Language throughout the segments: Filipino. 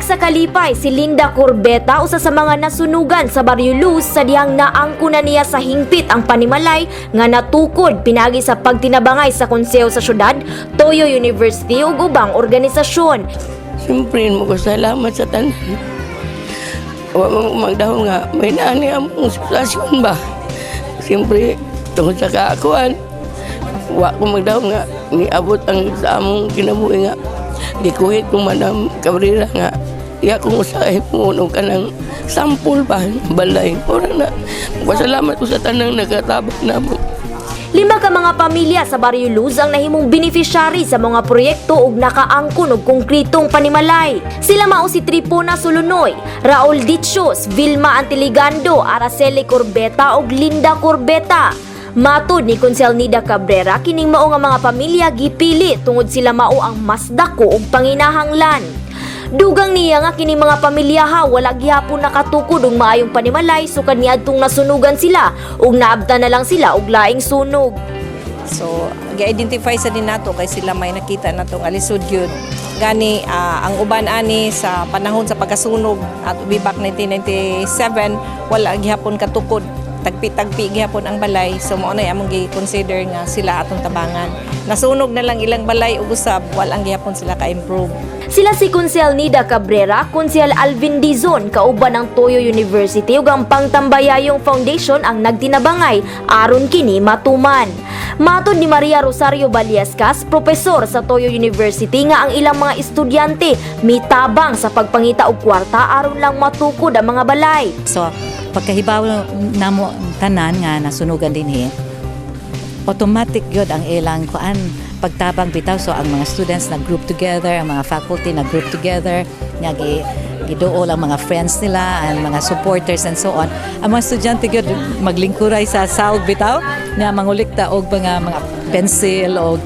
sa kalipay, si Linda Corbeta usa sa mga nasunugan sa Barrio Luz sa dihang naangkon na niya sa hingpit ang panimalay nga natukod pinagi sa pagtinabangay sa konseho sa syudad, Toyo University ug ubang organisasyon. Siyempre mo ko salamat sa tanan. Wa mo magdahon nga may naani among sitwasyon ba. Siyempre tungod sa kaakuan wa ko magdahon nga niabot ang sa among kinabuhi nga gikuhit kong Madam Cabrera nga iya kong usahay puno ka ng sampul pa balay. Ora na pasalamat ko sa tanang nagatabak na mo. 5 ka mga pamilya sa Barrio Luz ang nahimong beneficiary sa mga proyekto ug nakaangkon og konkretong panimalay. Sila mao si Tripona Sulunoy, Raul Dicios, Vilma Antiligando, Araceli Corbeta ug Linda Corbeta. Matod ni Konsel Nida Cabrera, kining mao nga mga pamilya gipili tungod sila mao ang mas dako og panginahanglan. Dugang niya nga kining mga pamilyaha wala gihapon nakatukod og maayong panimalay sukad niadtong nasunugan sila ug naabtan na lang sila og laing sunog. So, gi-identify sa din nato kay sila may nakita natong alisod gyud. Gani ang uban ani sa panahon sa pagkasunog at way back 1997 wala gihapon katukod. Tagpi-tagpi gihapon ang balay, so mao na among gi-consider nga sila atong tabangan. Nasunog na lang ilang balay ug usab wala ang gihapon sila ka-improve. Sila si Konsel Nida Cabrera, Konsel Alvin Dizon, kauban ng Toyo University ug ang Pangtambayayong Foundation ang nagtinabangay aron kini matuman. Matod ni Maria Rosario Baliascas, profesor sa Toyo University nga ang ilang mga estudyante mitabang sa pagpangita og kwarta aron lang matukod ang mga balay. So pagkahibaw namo tanan nga nasunugan dinhi, automatic gyud ang ilang kuan pagtabang bitaw. So ang mga students nag-group together, ang mga faculty nag-group together, nga giduol ang mga friends nila, ang mga supporters and so on. Ang mga estudyante gyud maglingkuray sa sahog bitaw, nga mangulikta og mga pencil o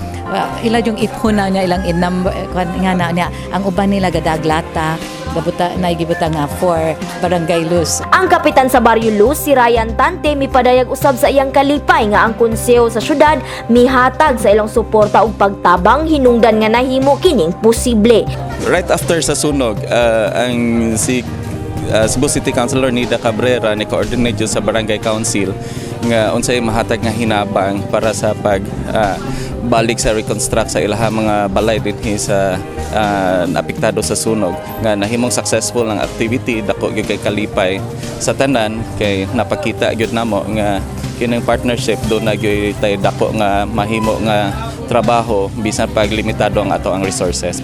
ila yung ipuna niya ilang in-number nga na niya. Ang uban nila gadaglata gabuta naigibuta nga for Barangay Luz. Ang kapitan sa Barrio Luz, si Ryan Tante, mipadayag usab sa iyang kalipay nga ang konseho sa syudad mihatag sa ilang suporta ug pagtabang hinungdan nga nahimo kining posible. Right after sa sunog, ang si Cebu City Councilor Nida Cabrera ni coordinate sa Barangay Council nga unsay mahatag nga hinabang para sa balik sa reconstruct sa ilaha mga balay dinhi sa apektado sa sunog nga nahimong successful ang activity dako gyud kay kalipay sa tanan kay napakita gyud namo nga kining partnership do na gyud tay dako nga mahimo nga trabaho bisan pag limitado ang ato ang resources.